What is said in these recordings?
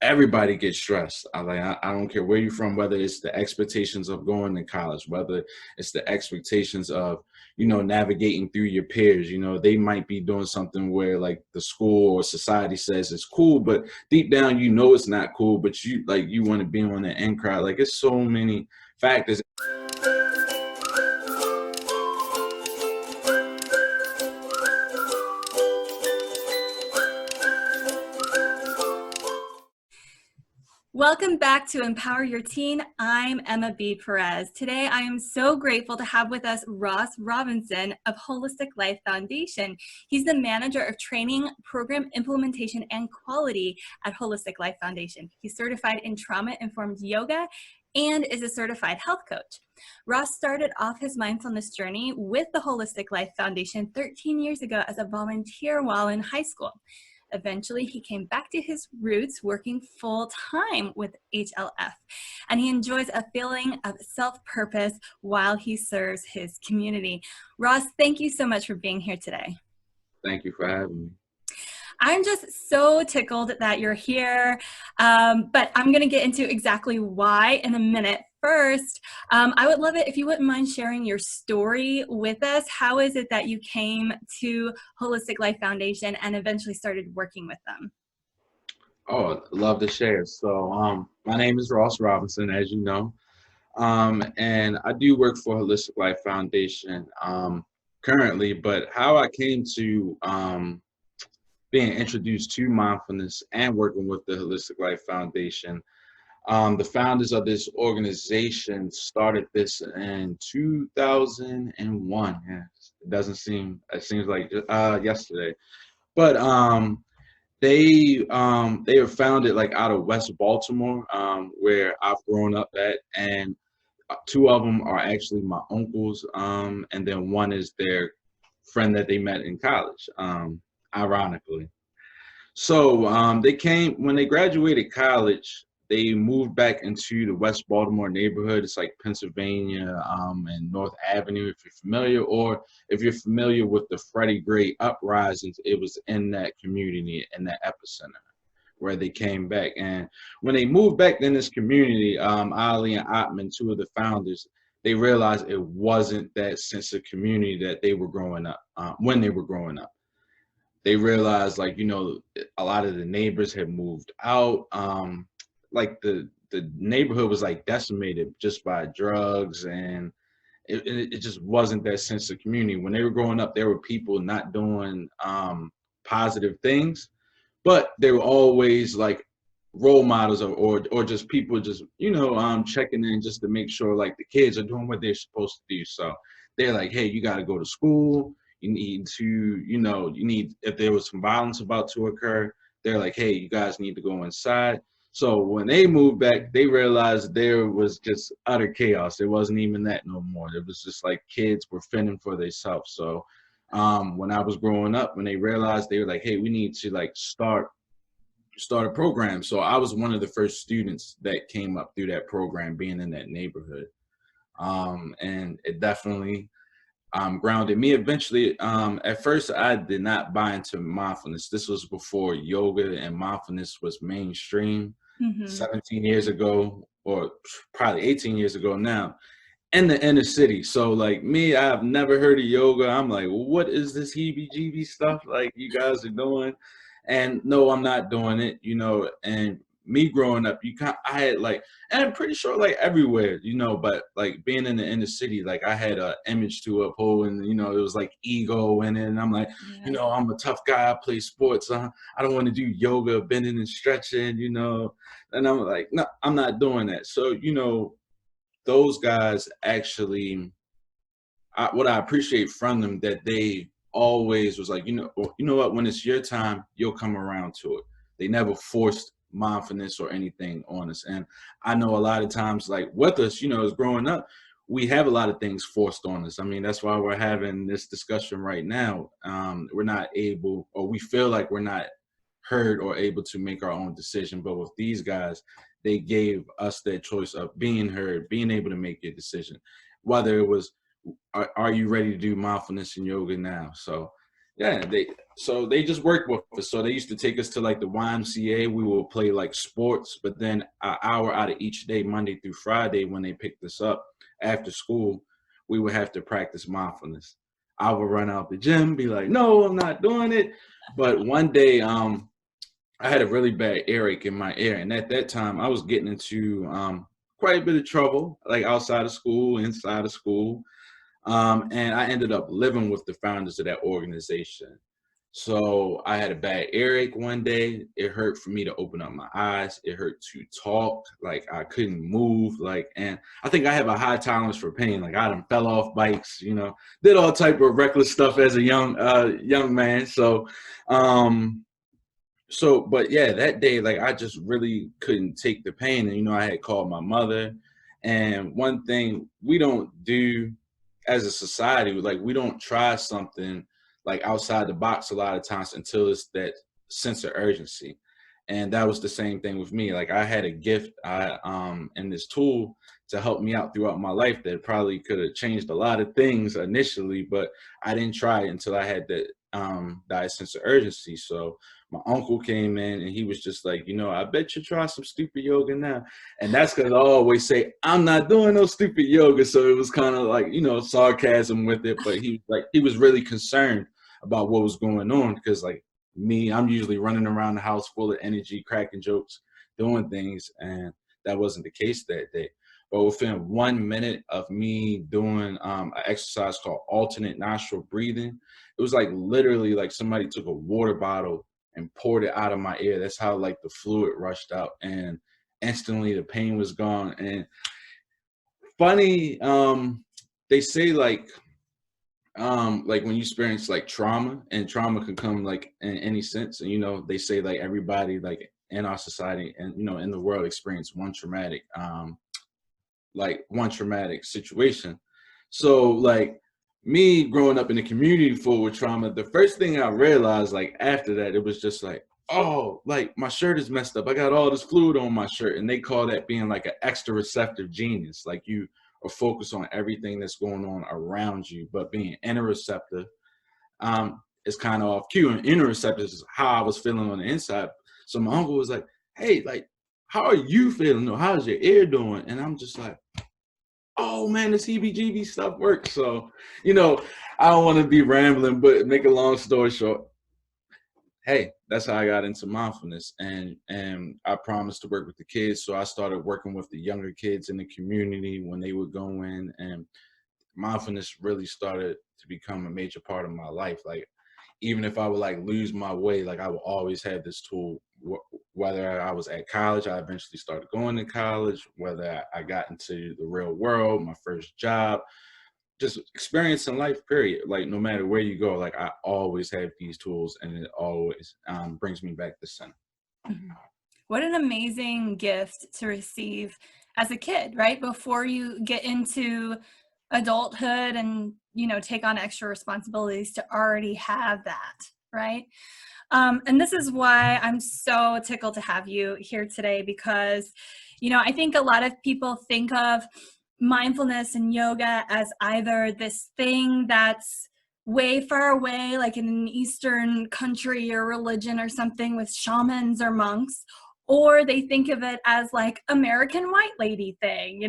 everybody gets stressed. I don't care where you're from, whether it's the expectations of going to college, whether it's the expectations of, navigating through your peers. They might be doing something where like the school or society says it's cool, but deep down, it's not cool, but you want to be on the in crowd. Like it's so many factors. Welcome back to Empower Your Teen. I'm Emma B. Perez. Today, I am so grateful to have with us Ross Robinson of Holistic Life Foundation. He's the manager of training, program implementation, and quality at Holistic Life Foundation. He's certified in trauma-informed yoga and is a certified health coach. Ross started off his mindfulness journey with the Holistic Life Foundation 13 years ago as a volunteer while in high school. Eventually, he came back to his roots working full-time with HLF, and he enjoys a feeling of self-purpose while he serves his community. Ross, thank you so much for being here today. Thank you for having me. I'm just so tickled that you're here, but I'm going to get into exactly why in a minute. First, I would love it if you wouldn't mind sharing your story with us. How is it that you came to Holistic Life Foundation and eventually started working with them? Oh, love to share. So, my name is Ross Robinson, as you know, and I do work for Holistic Life Foundation currently. But how I came to being introduced to mindfulness and working with the Holistic Life Foundation. The founders of this organization started this in 2001. Yes, it seems like yesterday. But they were founded like out of West Baltimore, where I've grown up at, and two of them are actually my uncles, and then one is their friend that they met in college, ironically. So when they graduated college, they moved back into the West Baltimore neighborhood. It's like Pennsylvania and North Avenue, if you're familiar, or if you're familiar with the Freddie Gray uprisings, it was in that community, in that epicenter where they came back. And when they moved back in this community, Ali and Ottman, two of the founders, they realized it wasn't that sense of community that they were growing up, when they were growing up. They realized, like, a lot of the neighbors had moved out. Like the neighborhood was like decimated just by drugs, and it just wasn't that sense of community. When they were growing up, there were people not doing positive things, but they were always like role models or just people just checking in just to make sure like the kids are doing what they're supposed to do. So they're like, hey, you got to go to school. You need to, if there was some violence about to occur, they're like, hey, you guys need to go inside. So when they moved back, they realized there was just utter chaos. There wasn't even that no more. It was just like kids were fending for themselves. So when I was growing up, when they realized, they were like, hey, we need to like start a program. So I was one of the first students that came up through that program, being in that neighborhood. And it definitely grounded me. Eventually, at first, I did not buy into mindfulness. This was before yoga and mindfulness was mainstream. 17 years ago, or probably 18 years ago now, in the inner city. So like me, I've never heard of yoga. I'm like, what is this heebie-jeebie stuff like you guys are doing? And no, I'm not doing it, and me growing up, I had like, and I'm pretty sure like everywhere, but like being in the inner city, like I had an image to uphold, and it was like ego in it, and I'm like, I'm a tough guy, I play sports, I don't want to do yoga, bending and stretching, and I'm like, no, I'm not doing that. So those guys actually, what I appreciate from them, that they always was like, you know what, when it's your time, you'll come around to it. They never forced mindfulness or anything on us. And I know a lot of times, like with us, as growing up, we have a lot of things forced on us. I mean, that's why we're having this discussion right now. We're not able, or we feel like we're not heard or able to make our own decision. But with these guys, they gave us that choice of being heard, being able to make a decision, whether it was, are you ready to do mindfulness and yoga now? So yeah, So they just worked with us. So they used to take us to like the YMCA. We will play like sports, but then an hour out of each day, Monday through Friday, when they picked us up after school, we would have to practice mindfulness. I would run out the gym, be like, no, I'm not doing it. But one day, I had a really bad earache in my ear. And at that time, I was getting into quite a bit of trouble, like outside of school, inside of school. And I ended up living with the founders of that organization. So I had a bad earache one day. It hurt for me to open up my eyes. It hurt to talk. Like I couldn't move. Like, and I think I have a high tolerance for pain. Like I done fell off bikes, did all type of reckless stuff as a young man. But yeah, that day, like I just really couldn't take the pain. And, I had called my mother. And one thing we don't do as a society, like we don't try something like outside the box a lot of times until it's that sense of urgency. And that was the same thing with me. Like I had a gift, and this tool to help me out throughout my life that probably could have changed a lot of things initially, but I didn't try it until I had that sense of urgency. So my uncle came in and he was just like, I bet you try some stupid yoga now. And that's because I always say, I'm not doing no stupid yoga. So it was kind of like, sarcasm with it. But he was really concerned about what was going on because like me, I'm usually running around the house full of energy, cracking jokes, doing things. And that wasn't the case that day. But within 1 minute of me doing an exercise called alternate nostril breathing, it was like literally like somebody took a water bottle and poured it out of my ear. That's how like the fluid rushed out, and instantly the pain was gone. And funny, they say like when you experience like trauma, and trauma can come like in any sense, and they say like everybody like in our society and in the world experience one traumatic situation. So like me growing up in a community full with trauma, the first thing I realized like after that, it was just like, oh, like my shirt is messed up. I got all this fluid on my shirt. And they call that being like an extra receptive genius. Like you are focused on everything that's going on around you, but being interoceptive is kind of off cue. And interoceptive is how I was feeling on the inside. So my uncle was like, hey, like, how are you feeling? Or how's your ear doing? And I'm just like, oh man, the CBGB stuff works. So, I don't want to be rambling, but make a long story short, hey, that's how I got into mindfulness. And I promised to work with the kids. So I started working with the younger kids in the community when they would go in, and mindfulness really started to become a major part of my life. Like, even if I would like lose my way, like I would always have this tool. Whether I was at college, I eventually started going to college, whether I got into the real world, my first job, just experiencing life, period. Like no matter where you go, like I always have these tools, and it always brings me back to center. Mm-hmm. What an amazing gift to receive as a kid, right? Before you get into adulthood and, take on extra responsibilities, to already have that, right? And this is why I'm so tickled to have you here today, because, I think a lot of people think of mindfulness and yoga as either this thing that's way far away, like in an Eastern country or religion or something with shamans or monks, or they think of it as like American white lady thing,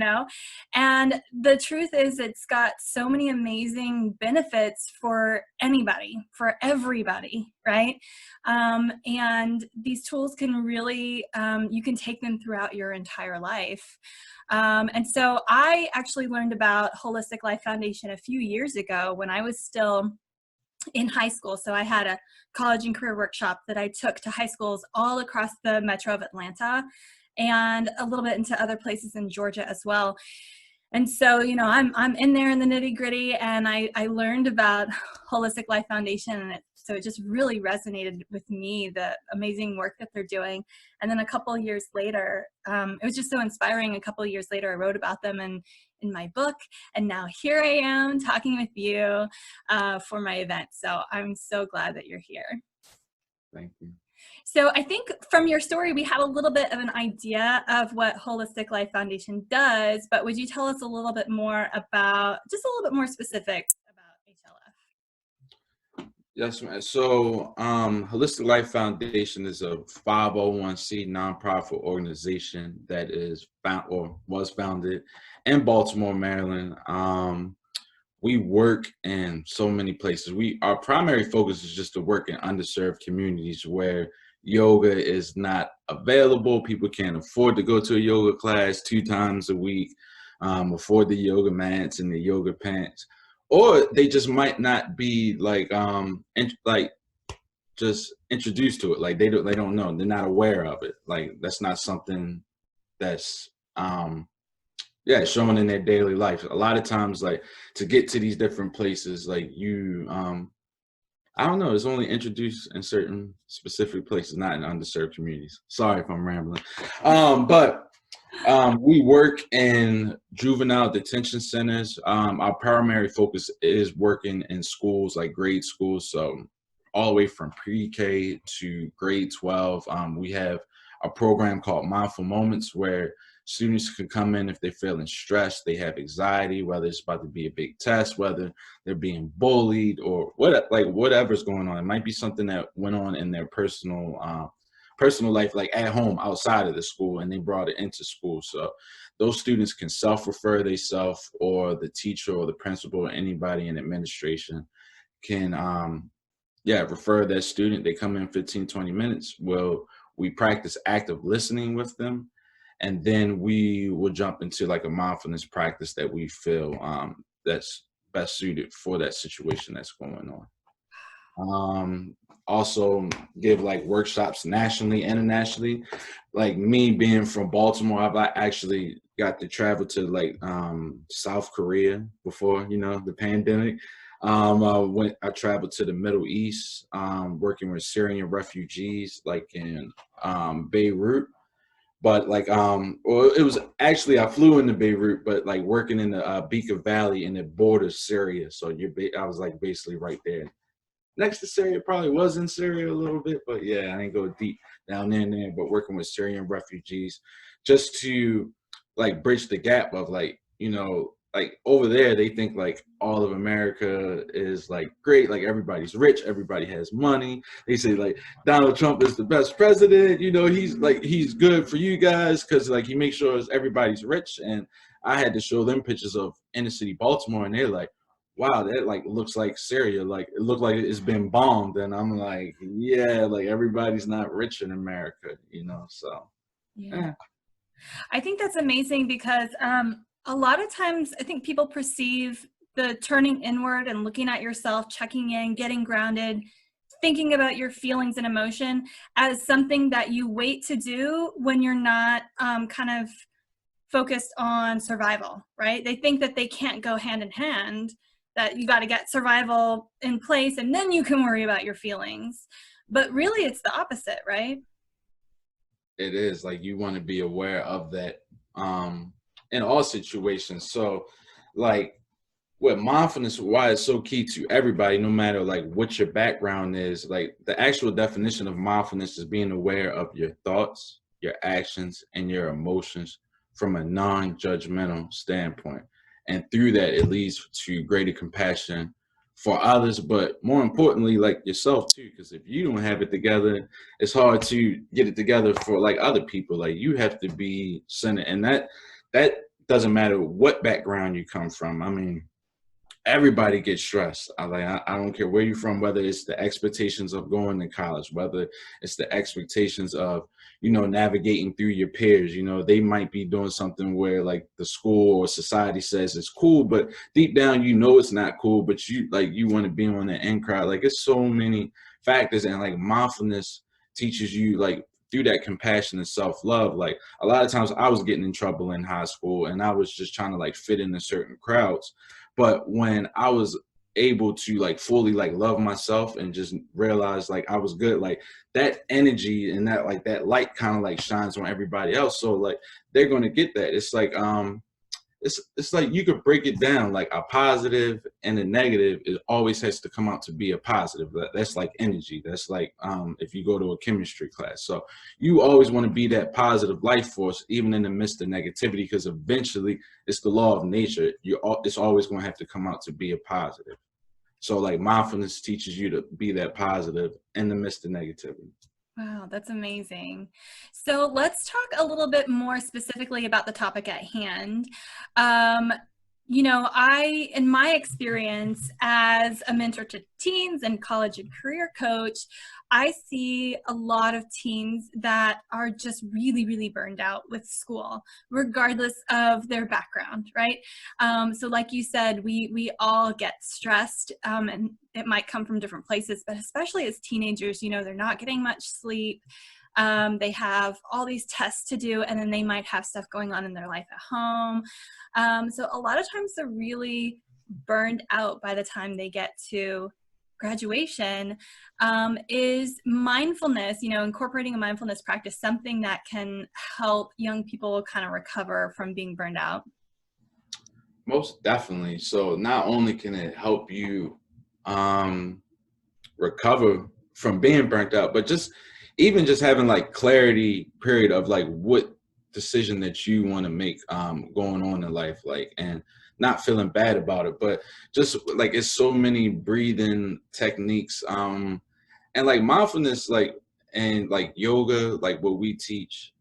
And the truth is it's got so many amazing benefits for anybody, for everybody, right? And these tools can really, you can take them throughout your entire life. And so I actually learned about Holistic Life Foundation a few years ago when I was still in high school. So I had a college and career workshop that I took to high schools all across the metro of Atlanta and a little bit into other places in Georgia as well. And so, I'm in there in the nitty gritty, and I learned about Holistic Life Foundation, and so it just really resonated with me, the amazing work that they're doing. And then a couple of years later, it was just so inspiring. A couple of years later, I wrote about them in my book, and now here I am talking with you for my event. So I'm so glad that you're here. Thank you. So I think from your story, we have a little bit of an idea of what Holistic Life Foundation does, but would you tell us a little bit more about, just a little bit more specifics about HLF? Yes, man. So, Holistic Life Foundation is a 501c nonprofit organization that is found or was founded in Baltimore, Maryland. We work in so many places. Our primary focus is just to work in underserved communities where yoga is not available. People can't afford to go to a yoga class 2 times a week, afford the yoga mats and the yoga pants, or they just might not be like just introduced to it. Like they don't know. They're not aware of it. Like that's not something that's yeah, showing in their daily life. A lot of times, like to get to these different places, like I don't know, it's only introduced in certain specific places, not in underserved communities. Sorry if I'm rambling. But we work in juvenile detention centers. Our primary focus is working in schools, like grade schools. So all the way from pre-K to grade 12. We have a program called Mindful Moments where students can come in if they're feeling stressed, they have anxiety, whether it's about to be a big test, whether they're being bullied or whatever's going on. It might be something that went on in their personal life, like at home outside of the school, and they brought it into school. So those students can self-refer themselves, or the teacher or the principal or anybody in administration can refer that student. They come in 15, 20 minutes. We practice active listening with them, and then we will jump into like a mindfulness practice that we feel that's best suited for that situation that's going on. Also give like workshops nationally, internationally. Like me being from Baltimore, I've actually got to travel to like South Korea before, the pandemic. I traveled to the Middle East, working with Syrian refugees, like in Beirut. But like, well, it was actually, I flew into Beirut, but like working in the Bekaa Valley in the border of Syria. So I was like basically right there next to Syria. Probably was in Syria a little bit, but yeah, I didn't go deep down in there. But working with Syrian refugees, just to like bridge the gap of like, like over there they think like all of America is like great, like everybody's rich, everybody has money. They say like Donald Trump is the best president. He's good for you guys because like he makes sure everybody's rich. And I had to show them pictures of inner city Baltimore, and they're like, wow, that like looks like Syria. Like it looked like it's been bombed. And I'm like, yeah, like everybody's not rich in America. So Yeah. I think that's amazing because a lot of times I think people perceive the turning inward and looking at yourself, checking in, getting grounded, thinking about your feelings and emotion as something that you wait to do when you're not kind of focused on survival, right? They think that they can't go hand in hand, that you got to get survival in place and then you can worry about your feelings. But really it's the opposite, right? it is like you want to be aware of that in all situations. So like with mindfulness, why it's so key to everybody, no matter like what your background is, like the actual definition of mindfulness is being aware of your thoughts, your actions, and your emotions from a non-judgmental standpoint. And through that, it leads to greater compassion for others, but more importantly, like yourself too, because if you don't have it together, it's hard to get it together for like other people. Like you have to be centered, and that doesn't matter what background you come from. I mean, everybody gets stressed. I don't care where you're from, whether it's the expectations of going to college, whether it's the expectations of, navigating through your peers. They might be doing something where like the school or society says it's cool, but deep down, it's not cool, but you want to be on the in crowd. Like it's so many factors, and like mindfulness teaches you like through that compassion and self-love. Like a lot of times I was getting in trouble in high school and I was just trying to like fit into certain crowds. But when I was able to like fully like love myself and just realize like I was good, like that energy and that like that light kind of like shines on everybody else. So like they're gonna get that. It's like it's like you could break it down like a positive and a negative. It always has to come out to be a positive. That's like energy. That's like if you go to a chemistry class. So you always want to be that positive life force even in the midst of negativity, because eventually it's the law of nature. It's always going to have to come out to be a positive. So like mindfulness teaches you to be that positive in the midst of negativity. Wow, that's amazing. So let's talk a little bit more specifically about the topic at hand. Um, in my experience as a mentor to teens and college and career coach, I see a lot of teens that are just really, really burned out with school, regardless of their background, right? So like you said, we all get stressed, and it might come from different places, but especially as teenagers, they're not getting much sleep. They have all these tests to do, and then they might have stuff going on in their life at home. So a lot of times they're really burned out by the time they get to graduation. Is mindfulness, incorporating a mindfulness practice, something that can help young people kind of recover from being burned out? Most definitely. So not only can it help you recover from being burnt out, but just even just having like clarity period of like what decision that you want to make going on in life, like, and not feeling bad about it, but just like it's so many breathing techniques and like mindfulness, like, and like yoga, like what we teach,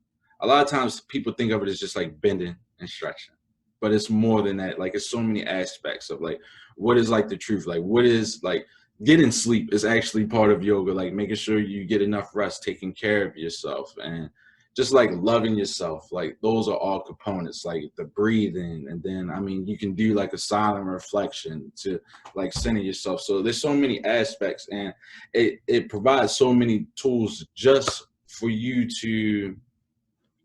a lot of times people think of it as just like bending and stretching, but it's more than that. Like it's so many aspects of like what is like the truth, like what is like getting sleep is actually part of yoga, like making sure you get enough rest, taking care of yourself, and just like loving yourself. Like those are all components, like the breathing. And then I mean you can do like a silent reflection to like center yourself. So there's so many aspects, and it provides so many tools just for you to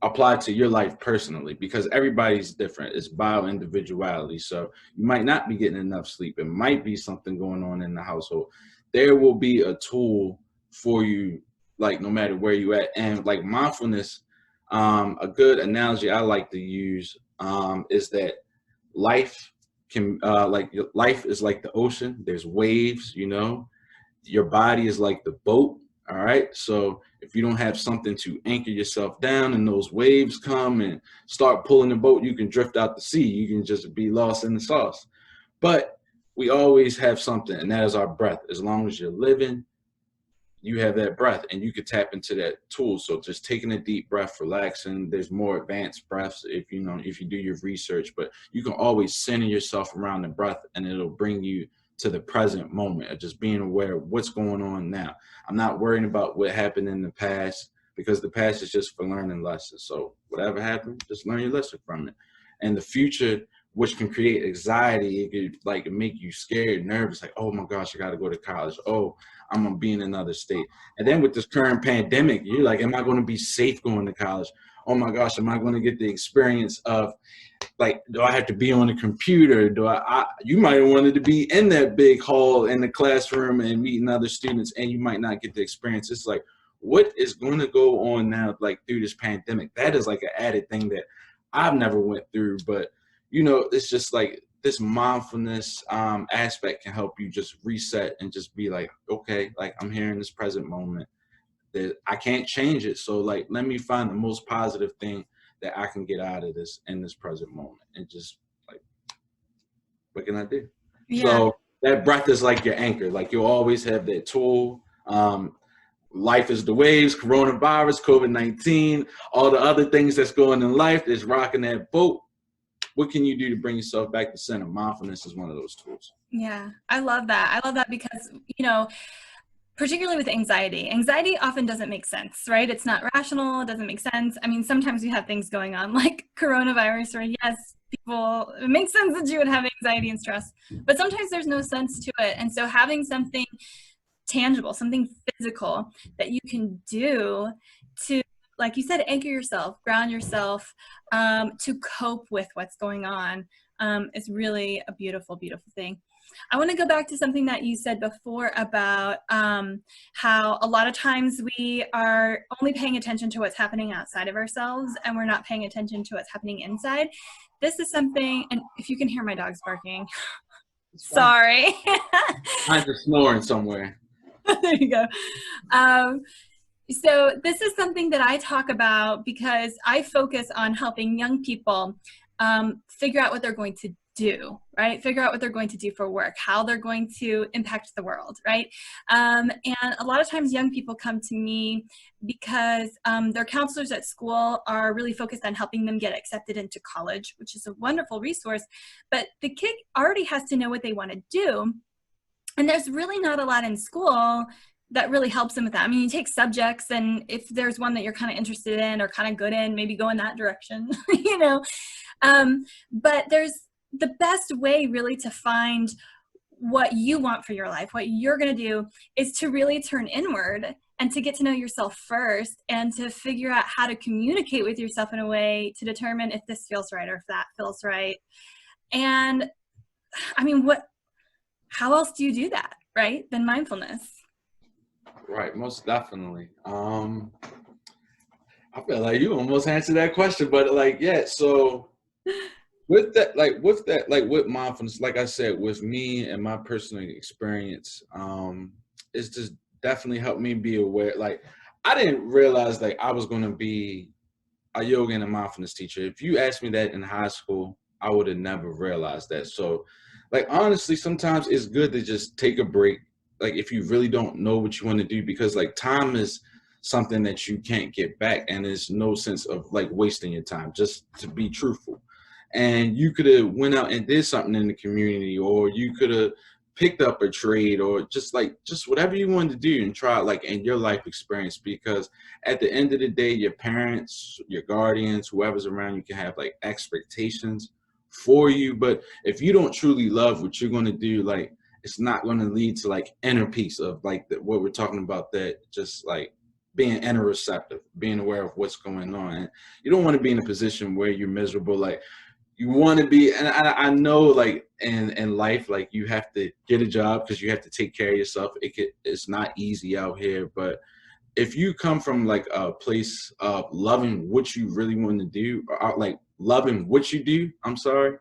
apply to your life personally, because everybody's different. It's bio individuality. So you might not be getting enough sleep. It might be something going on in the household. There will be a tool for you, like no matter where you at. And like mindfulness, a good analogy I like to use is that life can like life is like the ocean. There's waves, your body is like the boat. All right. So if you don't have something to anchor yourself down and those waves come and start pulling the boat, you can drift out to sea. You can just be lost in the sauce. But we always have something, and that is our breath. As long as you're living, you have that breath, and you could tap into that tool. So just taking a deep breath, relaxing. There's more advanced breaths if you do your research, but you can always center yourself around the breath, and it'll bring you to the present moment of just being aware of what's going on now. I'm not worrying about what happened in the past, because the past is just for learning lessons. So whatever happened, just learn your lesson from it. And the future, which can create anxiety, it could like make you scared, nervous, like, oh my gosh, I got to go to college. Oh, I'm gonna be in another state. And then with this current pandemic, you're like, am I going to be safe going to college? Oh my gosh, am I going to get the experience of, like, do I have to be on a computer? You might have wanted to be in that big hall in the classroom and meeting other students, and you might not get the experience. It's like, what is going to go on now, like through this pandemic? That is like an added thing that I've never went through, but it's just like this mindfulness aspect can help you just reset and just be like, okay, like I'm here in this present moment. That I can't change it. So like, let me find the most positive thing that I can get out of this in this present moment, and just like, what can I do? Yeah. So that breath is like your anchor. Like you'll always have that tool. Life is the waves, coronavirus, COVID-19, all the other things that's going in life that's rocking that boat. What can you do to bring yourself back to center? Mindfulness is one of those tools. Yeah, I love that. I love that because, particularly with anxiety often doesn't make sense, right? It's not rational. It doesn't make sense. I mean, sometimes you have things going on like coronavirus, or yes, it makes sense that you would have anxiety and stress, but sometimes there's no sense to it. And so having something tangible, something physical that you can do to, like you said, anchor yourself, ground yourself, to cope with what's going on, is really a beautiful, beautiful thing. I want to go back to something that you said before about how a lot of times we are only paying attention to what's happening outside of ourselves, and we're not paying attention to what's happening inside. This is something, and if you can hear my dogs barking, sorry. I'm just snoring somewhere. There you go. So this is something that I talk about because I focus on helping young people figure out what they're going to do, right? Figure out what they're going to do for work, how they're going to impact the world, right? And a lot of times young people come to me because their counselors at school are really focused on helping them get accepted into college, which is a wonderful resource, but the kid already has to know what they want to do. And there's really not a lot in school that really helps them with that. I mean, you take subjects, and if there's one that you're kind of interested in or kind of good in, maybe go in that direction, you know. But there's the best way really to find what you want for your life, what you're going to do, is to really turn inward and to get to know yourself first, and to figure out how to communicate with yourself in a way to determine if this feels right or if that feels right. And I mean, how else do you do that, right, than mindfulness? Right, most definitely. I feel like you almost answered that question, but like, yeah, so with mindfulness, like I said, with me and my personal experience, it's just definitely helped me be aware. Like, I didn't realize like I was going to be a yoga and a mindfulness teacher. If you asked me that in high school, I would have never realized that. So, like, honestly, sometimes it's good to just take a break. Like, if you really don't know what you want to do, because like time is something that you can't get back, and there's no sense of like wasting your time, just to be truthful. And you could have went out and did something in the community, or you could have picked up a trade, or just whatever you wanted to do and try it, like in your life experience. Because at the end of the day, your parents, your guardians, whoever's around you can have like expectations for you, but if you don't truly love what you're going to do, like it's not going to lead to like inner peace of like what we're talking about, that just like being interoceptive, being aware of what's going on. And you don't want to be in a position where you're miserable. Like, you want to be, and I know like in life, like you have to get a job because you have to take care of yourself. It's not easy out here, but if you come from like a place of loving what you really want to do, or like loving what you do, I'm sorry,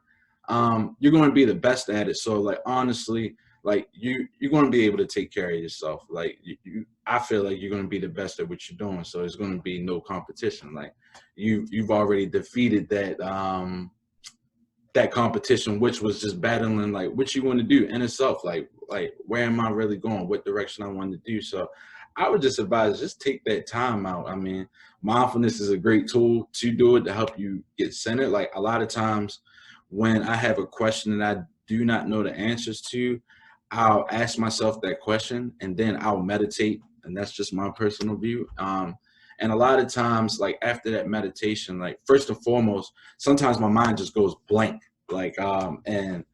you're going to be the best at it. So like, honestly, like you're going to be able to take care of yourself. Like I feel like you're going to be the best at what you're doing. So there's going to be no competition. Like you've already defeated that competition, which was just battling like what you want to do in itself. Like where am I really going? What direction I want to do? So I would just advise, just take that time out. I mean, mindfulness is a great tool to do it, to help you get centered. Like a lot of times when I have a question that I do not know the answers to, I'll ask myself that question and then I'll meditate. And that's just my personal view. And a lot of times, like after that meditation, like first and foremost, sometimes my mind just goes blank. And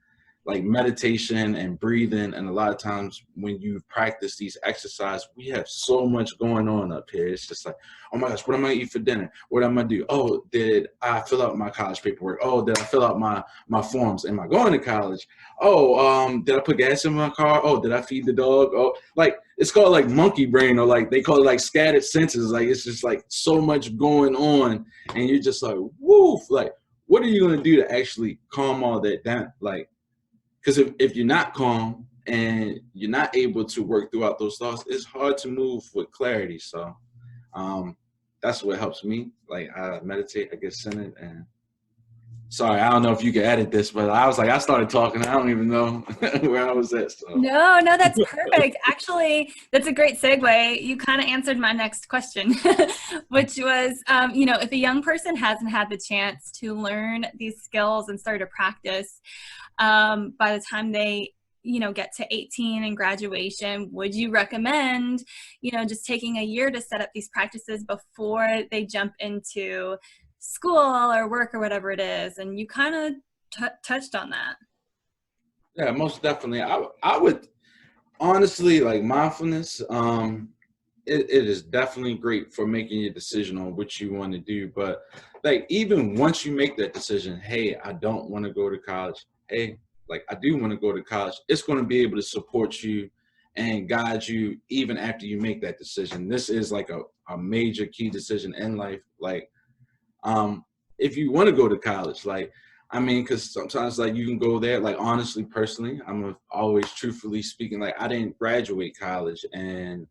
like meditation and breathing, and a lot of times when you practice these exercises, we have so much going on up here. It's just like, oh my gosh, what am I gonna eat for dinner? What am I gonna do? Oh, did I fill out my college paperwork? Oh, did I fill out my forms? Am I going to college? Oh, did I put gas in my car? Oh, did I feed the dog? Oh, like it's called like monkey brain, or like they call it like scattered senses. Like it's just like so much going on, and you're just like, woof, like what are you gonna do to actually calm all that down? Like, because if you're not calm and you're not able to work throughout those thoughts, it's hard to move with clarity. So that's what helps me. Like I meditate, I get centered. And sorry, I don't know if you can edit this, but I was like, I started talking, I don't even know where I was at. So No, that's perfect. Actually, that's a great segue. You kind of answered my next question, which was, if a young person hasn't had the chance to learn these skills and start to practice, by the time they, get to 18 and graduation, would you recommend, just taking a year to set up these practices before they jump into school or work or whatever it is? And you kind of touched on that. yeah, most definitely. I would honestly, like mindfulness, it is definitely great for making your decision on what you want to do. But like even once you make that decision, hey, I don't want to go to college. Hey, like I do want to go to college. It's going to be able to support you and guide you even after you make that decision. This is like a major key decision in life. Like if you want to go to college, like I mean, because sometimes like you can go there. Like honestly, personally, always truthfully speaking, like I didn't graduate college, and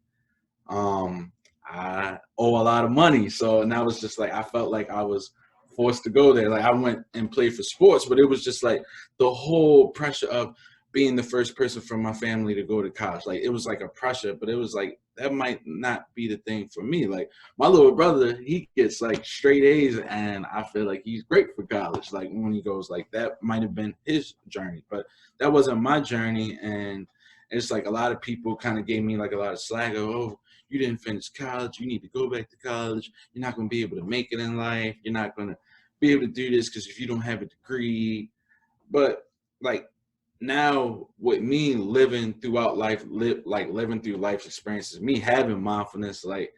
I owe a lot of money. So, and I was just like, I felt like I was forced to go there. Like I went and played for sports, but it was just like the whole pressure of being the first person from my family to go to college. Like it was like a pressure, but it was like that might not be the thing for me. Like my little brother, he gets like straight A's, and I feel like he's great for college. Like when he goes, like that might have been his journey, but that wasn't my journey. And it's like a lot of people kind of gave me like a lot of slack of, oh, you didn't finish college, you need to go back to college, you're not going to be able to make it in life, you're not going to be able to do this because if you don't have a degree. But like now with me living throughout life, living through life's experiences, me having mindfulness, like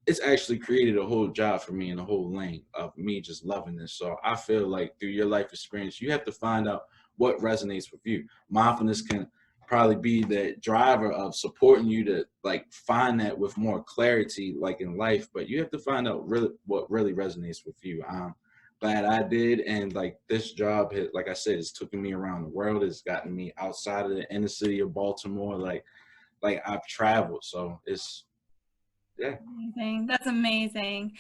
it's actually created a whole job for me in a whole lane of me just loving this. So I feel like through your life experience, you have to find out what resonates with you. Mindfulness can probably be the driver of supporting you to like find that with more clarity, like in life, but you have to find out really what really resonates with you. Glad I did. And like this job, like I said, it's taken me around the world. It's gotten me outside of the inner city of Baltimore. Like I've traveled. So it's, yeah. Amazing. That's amazing.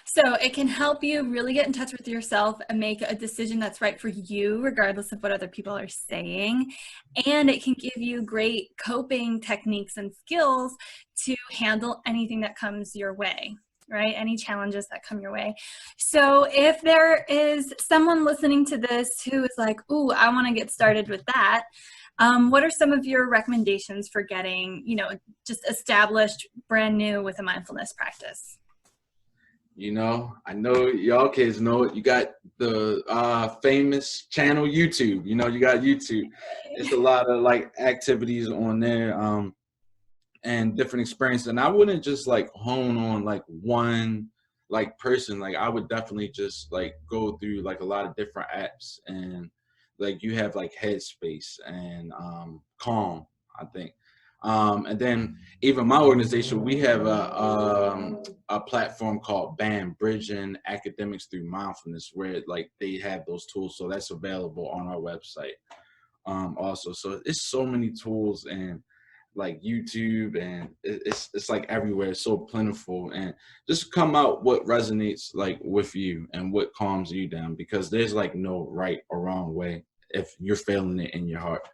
So it can help you really get in touch with yourself and make a decision that's right for you, regardless of what other people are saying. And it can give you great coping techniques and skills to handle anything that comes your way, right? Any challenges that come your way. So if there is someone listening to this who is like, ooh, I want to get started with that, what are some of your recommendations for getting, just established brand new with a mindfulness practice? I know y'all kids know it. You got the famous channel YouTube. You got YouTube. It's a lot of like activities on there and different experiences. And I wouldn't just like hone on like one like person. Like I would definitely just like go through like a lot of different apps, and like you have like Headspace and Calm, I think. And then even my organization, we have a platform called BAM, Bridging Academics Through Mindfulness, where like they have those tools. So that's available on our website also. So it's so many tools, and like YouTube, and it's like everywhere. It's so plentiful, and just come out what resonates like with you and what calms you down, because there's like no right or wrong way. If you're feeling it in your heart,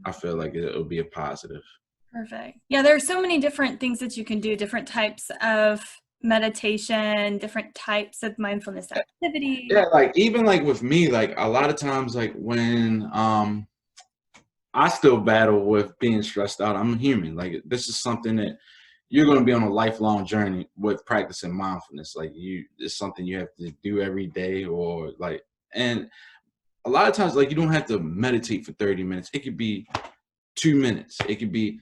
I feel like it'll be a positive. Perfect. Yeah, there are so many different things that you can do, different types of meditation, different types of mindfulness activities. Yeah, like even like with me, like a lot of times, like when I still battle with being stressed out. I'm human. Like this is something that you're going to be on a lifelong journey with practicing mindfulness. Like it's something you have to do every day, or like, and a lot of times, like you don't have to meditate for 30 minutes. It could be 2 minutes. It could be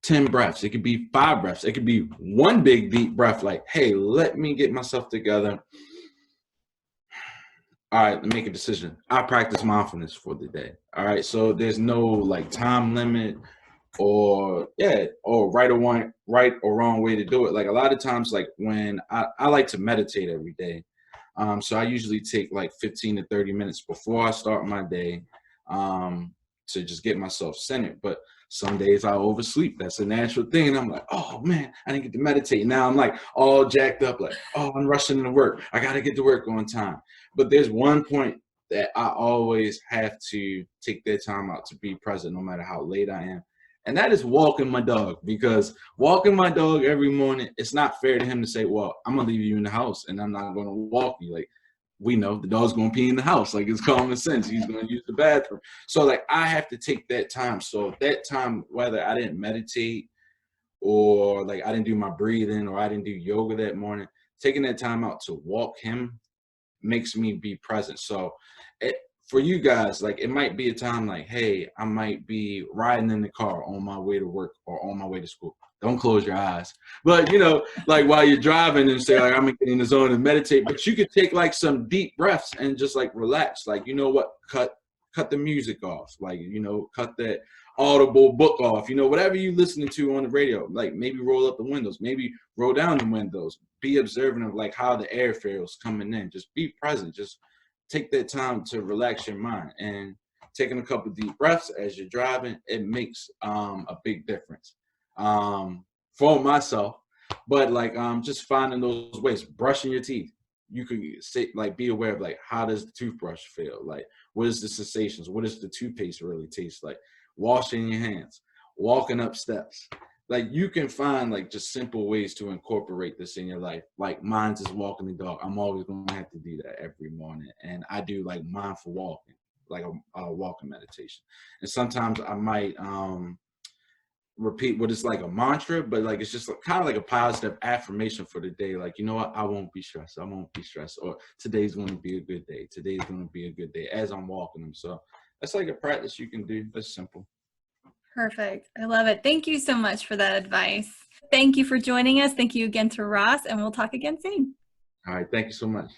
10 breaths. It could be 5 breaths. It could be one big deep breath. Like, hey, let me get myself together. All right, make a decision. I practice mindfulness for the day. All right, so there's no like time limit or right or wrong way to do it. Like a lot of times, like when I like to meditate every day. So I usually take like 15 to 30 minutes before I start my day to just get myself centered. But some days I oversleep. That's a natural thing. And I'm like, oh man, I didn't get to meditate. Now I'm like all jacked up, like, oh, I'm rushing to work. I got to get to work on time. But there's one point that I always have to take that time out to be present, no matter how late I am. And that is walking my dog, because walking my dog every morning, it's not fair to him to say, well, I'm going to leave you in the house and I'm not going to walk you. Like, we know the dog's going to pee in the house. Like, it's common sense. He's going to use the bathroom. So, like, I have to take that time. So that time, whether I didn't meditate or, like, I didn't do my breathing or I didn't do yoga that morning, taking that time out to walk him makes me be present. So for you guys, like it might be a time like, hey, I might be riding in the car on my way to work or on my way to school. Don't close your eyes. But like while you're driving and say like, I'm gonna get in the zone and meditate, but you could take like some deep breaths and just like relax. Like, you know what, cut the music off. Like, cut that audible book off, whatever you listening to on the radio, like maybe roll up the windows, maybe roll down the windows, be observant of like how the air feels coming in, just be present, just take that time to relax your mind. And taking a couple deep breaths as you're driving, it makes a big difference for myself. But like just finding those ways, brushing your teeth, you could say, like, be aware of, like, how does the toothbrush feel? Like, what is the sensations? What does the toothpaste really taste like? Washing your hands, walking up steps. Like, you can find, like, just simple ways to incorporate this in your life. Like, mine's is walking the dog. I'm always going to have to do that every morning. And I do, like, mindful walking, like a walking meditation. And sometimes I might repeat what is like a mantra, but like it's just kind of like a positive affirmation for the day. Like, you know what? I won't be stressed. I won't be stressed. Or today's going to be a good day. Today's going to be a good day as I'm walking them. So that's like a practice you can do. That's simple. Perfect. I love it. Thank you so much for that advice. Thank you for joining us. Thank you again to Ross, and we'll talk again soon. All right. Thank you so much.